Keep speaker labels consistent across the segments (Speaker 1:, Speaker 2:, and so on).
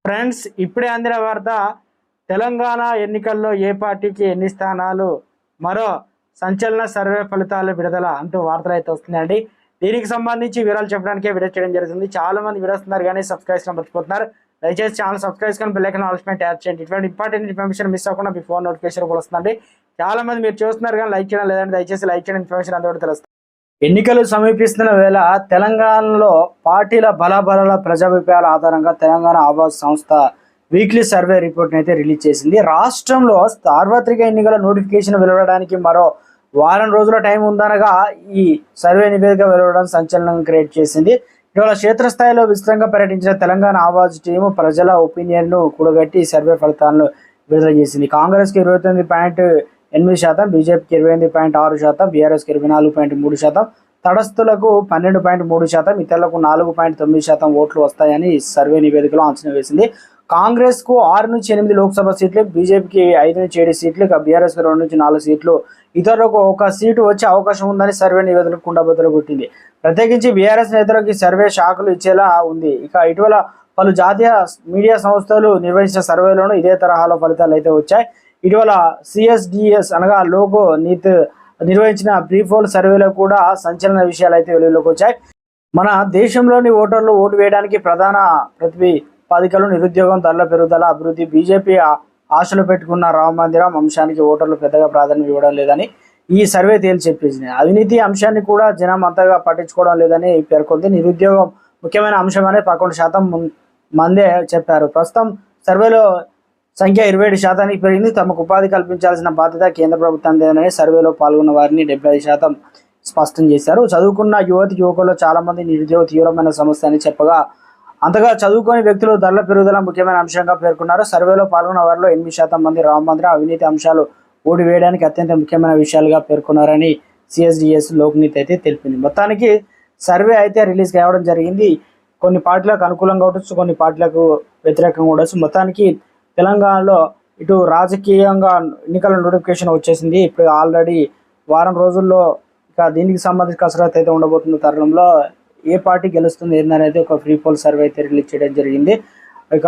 Speaker 1: Friends, ఇప్పుడే అందిన వార్త. తెలంగాణ ఎన్నికల్లో ఏ పార్టీకి ఎన్ని స్థానాలు, మరో సంచలన సర్వే ఫలితాలు విడుదల అంటూ వార్తలు అయితే వస్తున్నాయండి. దీనికి సంబంధించి వివరాలు చెప్పడానికే వీడియో చేయడం జరుగుతుంది. చాలా మంది వీడియోస్తున్నారు కానీ సబ్స్క్రైబ్ చేయడం మర్చిపోతున్నారు. దయచేసి ఛానల్ సబ్స్క్రైబ్ చేసుకొని బెల్ ఐకాన్ ఆల్ పైన ట్యాప్ చేయండి. ఇటువంటి ఇంపార్టెంట్ ఇన్ఫర్మేషన్ మిస్ అవ్వకుండా మీ ఫోన్ నోటిఫికేషన్ కూడా వస్తుంది. చాలా మంది మీరు చూస్తున్నారు కానీ లైక్ చేయడం లేదంటే దయచేసి లైక్ చేయడం, ఇన్ఫర్మేషన్ అందరూ తెలుస్తుంది. ఎన్నికలు సమీపిస్తున్న వేళ తెలంగాణలో పార్టీల బలాబలాల ప్రజాభిప్రాయాల ఆధారంగా తెలంగాణ ఆవాజ్ సంస్థ వీక్లీ సర్వే రిపోర్ట్ అయితే రిలీజ్ చేసింది. రాష్ట్రంలో సార్వత్రిక ఎన్నికల నోటిఫికేషన్ వెలువడడానికి మరో వారం రోజుల టైం ఉందనగా ఈ సర్వే నివేదిక వెలువడడం సంచలనం క్రియేట్ చేసింది. ఇవాళ క్షేత్రస్థాయిలో విస్తృతంగా పర్యటించిన తెలంగాణ ఆవాజ్ టీము ప్రజల ఒపీనియన్ను కూడగట్టి సర్వే ఫలితాలను విడుదల చేసింది. కాంగ్రెస్కి 29.8%, బీజేపీకి 28.6%, బీఆర్ఎస్కి 24.3%, తటస్థులకు 12.3%, ఇతరులకు 4.9% ఓట్లు వస్తాయని సర్వే నివేదికలో అంచనా వేసింది. కాంగ్రెస్కు 6 నుంచి 8 లోక్సభ సీట్లు, బీజేపీకి 5 నుంచి 7 సీట్లు, బీఆర్ఎస్కి 2 నుంచి 4 సీట్లు, ఇతరులకు 1 సీటు వచ్చే అవకాశం ఉందని సర్వే నివేదికలు కుండబద్దలు కొట్టింది. ప్రత్యేకించి బీఆర్ఎస్ నేతలకు సర్వే షాకులు ఇచ్చేలా ఉంది. ఇటీవల పలు జాతీయ మీడియా సంస్థలు నిర్వహించిన సర్వేలోనూ ఇదే తరహాలో ఫలితాలు అయితే వచ్చాయి. ఇటీవల CSDS అనగా లోకో నీత్ నిర్వహించిన ప్రీపోల్ సర్వేలో కూడా సంచలన విషయాలు అయితే వెలుగులోకి వచ్చాయి. మన దేశంలోని ఓటర్లు ఓటు వేయడానికి ప్రధాన ప్రతిపాదికలు నిరుద్యోగం, ధరల పెరుగుదల, అభివృద్ధి. బీజేపీ ఆశలు పెట్టుకున్న రామ మందిరం అంశానికి ఓటర్లు పెద్దగా ప్రాధాన్యం ఇవ్వడం లేదని ఈ సర్వే తేల్చి చెప్పింది. అవినీతి అంశాన్ని కూడా జనం అంతగా పట్టించుకోవడం లేదని పేర్కొంది. నిరుద్యోగం ముఖ్యమైన అంశమని 11% మందే చెప్పారు. ప్రస్తుతం సర్వేలో సంఖ్య 27% పెరిగింది. తమకు ఉపాధి కల్పించాల్సిన బాధ్యత కేంద్ర ప్రభుత్వందేనని సర్వేలో పాల్గొన్న వారిని 75% స్పష్టం చేశారు. చదువుకున్న యువకుల్లో చాలా మంది నిరుద్యోగ తీవ్రమైన సమస్య అని చెప్పగా, అంతగా చదువుకోని వ్యక్తులు ధరల పెరుగుదల ముఖ్యమైన అంశంగా పేర్కొన్నారు. సర్వేలో పాల్గొన్న వారిలో 8% మంది రామ మందిరం, అవినీతి అంశాలు ఓటు వేయడానికి అత్యంత ముఖ్యమైన విషయాలుగా పేర్కొన్నారని CSDS లోక్నీత్ అయితే తెలిపింది. మొత్తానికి సర్వే అయితే రిలీజ్ కావడం జరిగింది. కొన్ని పార్టీలకు అనుకూలంగా ఉండొచ్చు, కొన్ని పార్టీలకు వ్యతిరేకంగా ఉండొచ్చు. మొత్తానికి తెలంగాణలో ఇటు రాజకీయంగా ఎన్నికల నోటిఫికేషన్ వచ్చేసింది. ఇప్పుడు ఆల్రెడీ వారం రోజుల్లో ఇక దీనికి సంబంధించి కసరత్తు అయితే ఉండబోతున్న తరుణంలో ఏ పార్టీ గెలుస్తుంది ఏందనేది ఒక ఫ్రీ పోల్ సర్వే అయితే రిలీజ్ చేయడం జరిగింది. ఇక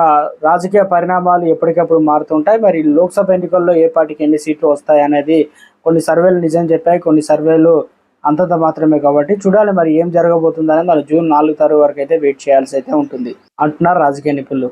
Speaker 1: రాజకీయ పరిణామాలు ఎప్పటికప్పుడు మారుతుంటాయి. మరి లోక్సభ ఎన్నికల్లో ఏ పార్టీకి ఎన్ని సీట్లు వస్తాయి అనేది కొన్ని సర్వేలు నిజం చెప్పాయి, కొన్ని సర్వేలు అంతంత మాత్రమే. కాబట్టి చూడాలి మరి ఏం జరగబోతుందని. మరి జూన్ 4 తారీఖు వరకు అయితే వెయిట్ చేయాల్సి అయితే ఉంటుంది అంటున్నారు రాజకీయ నిపుణులు.